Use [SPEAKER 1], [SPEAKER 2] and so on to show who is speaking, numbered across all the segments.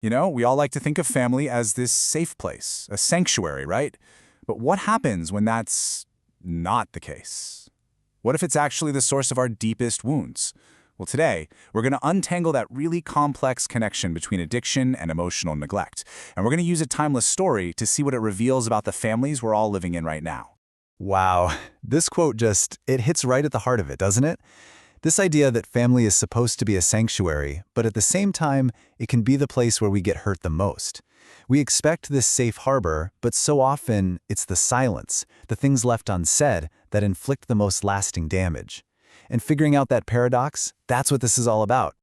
[SPEAKER 1] We all like to think of family as this safe place, a sanctuary, right? But what happens when that's not the case? What if it's actually the source of our deepest wounds? Well, today, we're going to untangle that really complex connection between addiction and emotional neglect. And we're going to use a timeless story to see what it reveals about the families we're all living in right now.
[SPEAKER 2] Wow, this quote it hits right at the heart of it, doesn't it? This idea that family is supposed to be a sanctuary, but at the same time, it can be the place where we get hurt the most. We expect this safe harbor, but so often it's the silence, the things left unsaid, that inflict the most lasting damage. And figuring out that paradox, that's what this is all about.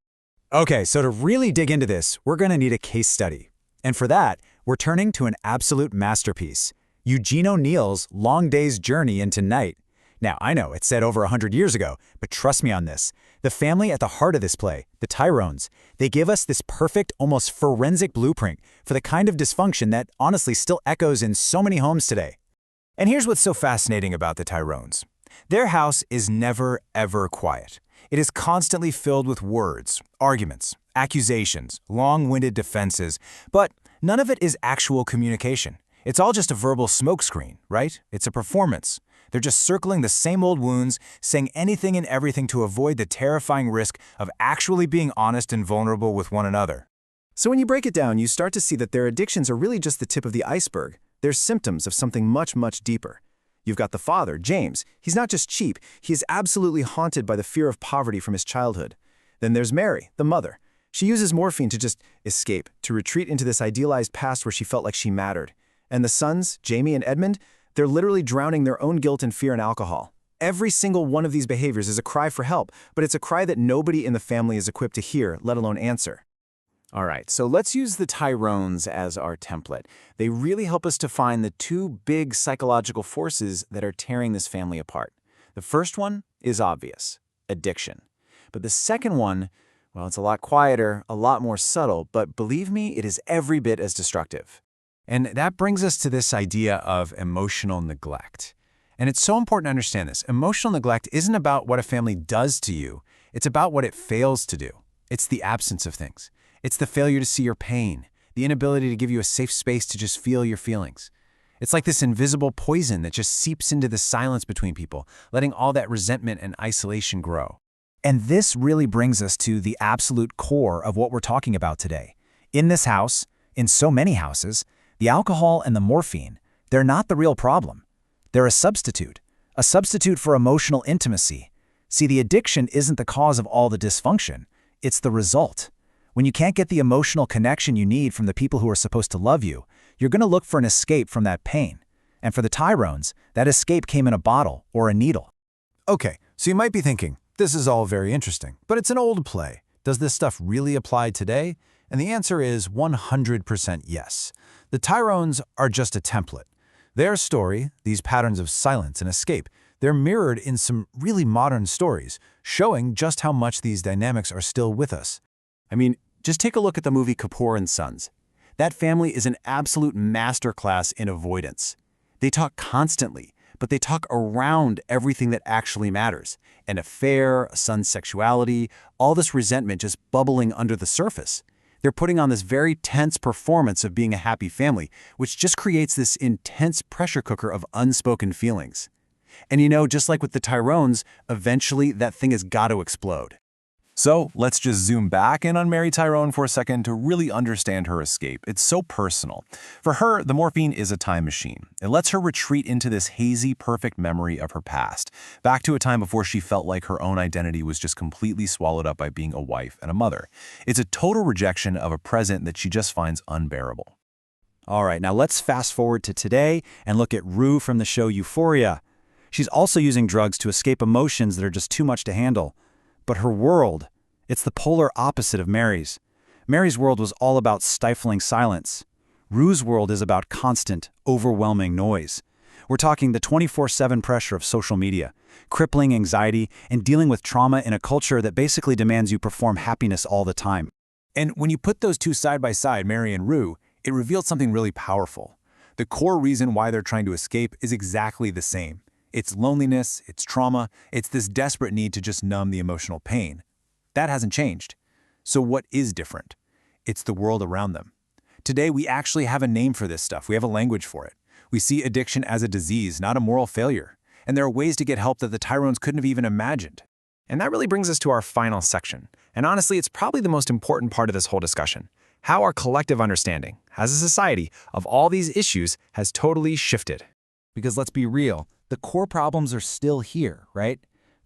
[SPEAKER 3] Okay, so to really dig into this, we're going to need a case study. And for that, we're turning to an absolute masterpiece, Eugene O'Neill's Long Day's Journey into Night. Now, I know it's said over 100 years ago, but trust me on this. The family at the heart of this play, the Tyrones, they give us this perfect, almost forensic blueprint for the kind of dysfunction that honestly still echoes in so many homes today. And here's what's so fascinating about the Tyrones. Their house is never, ever quiet. It is constantly filled with words, arguments, accusations, long-winded defenses, but none of it is actual communication. It's all just a verbal smokescreen, right? It's a performance. They're just circling the same old wounds, saying anything and everything to avoid the terrifying risk of actually being honest and vulnerable with one another.
[SPEAKER 2] So when you break it down, you start to see that their addictions are really just the tip of the iceberg. They're symptoms of something much, much deeper. You've got the father, James. He's not just cheap, he is absolutely haunted by the fear of poverty from his childhood. Then there's Mary, the mother. She uses morphine to just escape, to retreat into this idealized past where she felt like she mattered. And the sons, Jamie and Edmund, they're literally drowning their own guilt and fear in alcohol. Every single one of these behaviors is a cry for help, but it's a cry that nobody in the family is equipped to hear, let alone answer.
[SPEAKER 3] All right, so let's use the Tyrones as our template. They really help us define the two big psychological forces that are tearing this family apart. The first one is obvious, addiction. But the second one, well, it's a lot quieter, a lot more subtle, but believe me, it is every bit as destructive. And that brings us to this idea of emotional neglect. And it's so important to understand this. Emotional neglect isn't about what a family does to you. It's about what it fails to do. It's the absence of things. It's the failure to see your pain, the inability to give you a safe space to just feel your feelings. It's like this invisible poison that just seeps into the silence between people, letting all that resentment and isolation grow. And this really brings us to the absolute core of what we're talking about today. In this house, in so many houses, the alcohol and the morphine, they're not the real problem. They're a substitute for emotional intimacy. See, the addiction isn't the cause of all the dysfunction. It's the result. When you can't get the emotional connection you need from the people who are supposed to love you, you're going to look for an escape from that pain. And for the Tyrones, that escape came in a bottle or a needle.
[SPEAKER 2] Okay, so you might be thinking, this is all very interesting, but it's an old play. Does this stuff really apply today? And the answer is 100% yes. The Tyrones are just a template. Their story, these patterns of silence and escape, they're mirrored in some really modern stories, showing just how much these dynamics are still with us.
[SPEAKER 3] I mean, just take a look at the movie Kapoor and Sons. That family is an absolute masterclass in avoidance. They talk constantly, but they talk around everything that actually matters. An affair, a son's sexuality, all this resentment just bubbling under the surface. They're putting on this very tense performance of being a happy family, which just creates this intense pressure cooker of unspoken feelings. And just like with the Tyrones, eventually that thing has got to explode.
[SPEAKER 1] So let's just zoom back in on Mary Tyrone for a second to really understand her escape. It's so personal. For her, the morphine is a time machine. It lets her retreat into this hazy, perfect memory of her past, back to a time before she felt like her own identity was just completely swallowed up by being a wife and a mother. It's a total rejection of a present that she just finds unbearable.
[SPEAKER 3] All right, now let's fast forward to today and look at Rue from the show Euphoria. She's also using drugs to escape emotions that are just too much to handle. But her world, it's the polar opposite of Mary's. Mary's world was all about stifling silence. Rue's world is about constant, overwhelming noise. We're talking the 24/7 pressure of social media, crippling anxiety, and dealing with trauma in a culture that basically demands you perform happiness all the time.
[SPEAKER 1] And when you put those two side by side, Mary and Rue, it revealed something really powerful. The core reason why they're trying to escape is exactly the same. It's loneliness, it's trauma, it's this desperate need to just numb the emotional pain. That hasn't changed. So what is different? It's the world around them. Today, we actually have a name for this stuff. We have a language for it. We see addiction as a disease, not a moral failure. And there are ways to get help that the Tyrones couldn't have even imagined.
[SPEAKER 2] And that really brings us to our final section. And honestly, it's probably the most important part of this whole discussion. How our collective understanding, as a society, of all these issues has totally shifted.
[SPEAKER 4] Because let's be real, the core problems are still here, right?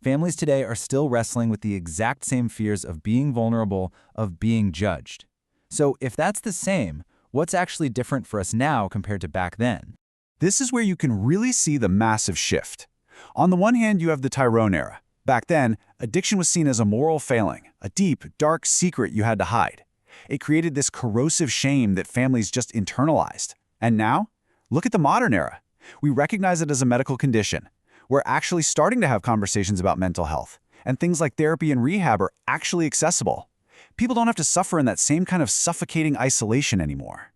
[SPEAKER 4] Families today are still wrestling with the exact same fears of being vulnerable, of being judged. So if that's the same, what's actually different for us now compared to back then?
[SPEAKER 5] This is where you can really see the massive shift. On the one hand, you have the Tyrone era. Back then, addiction was seen as a moral failing, a deep, dark secret you had to hide. It created this corrosive shame that families just internalized. And now, look at the modern era. We recognize it as a medical condition. We're actually starting to have conversations about mental health, and things like therapy and rehab are actually accessible. People don't have to suffer in that same kind of suffocating isolation anymore.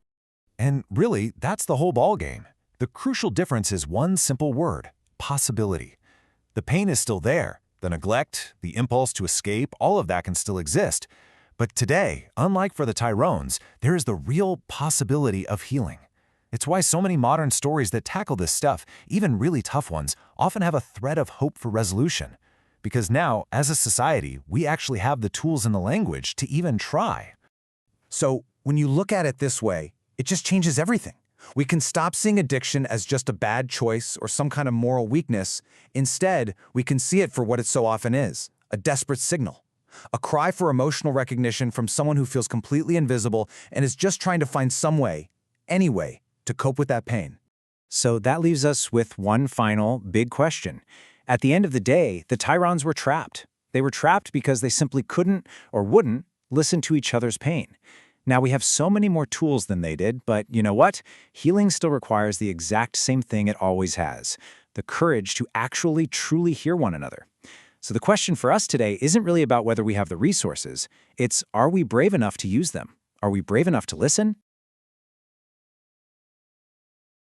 [SPEAKER 1] And really, that's the whole ballgame. The crucial difference is one simple word: possibility. The pain is still there. The neglect, the impulse to escape, all of that can still exist. But today, unlike for the Tyrones, there is the real possibility of healing. It's why so many modern stories that tackle this stuff, even really tough ones, often have a thread of hope for resolution. Because now, as a society, we actually have the tools and the language to even try.
[SPEAKER 6] So, when you look at it this way, it just changes everything. We can stop seeing addiction as just a bad choice or some kind of moral weakness. Instead, we can see it for what it so often is: a desperate signal. A cry for emotional recognition from someone who feels completely invisible and is just trying to find some way, any way, to cope with that pain.
[SPEAKER 3] So that leaves us with one final big question. At the end of the day, the Tyrones were trapped. They were trapped because they simply couldn't or wouldn't listen to each other's pain. Now, we have so many more tools than they did, but you know what? Healing still requires the exact same thing it always has: the courage to actually truly hear one another. So the question for us today isn't really about whether we have the resources. It's, are we brave enough to use them? Are we brave enough to listen?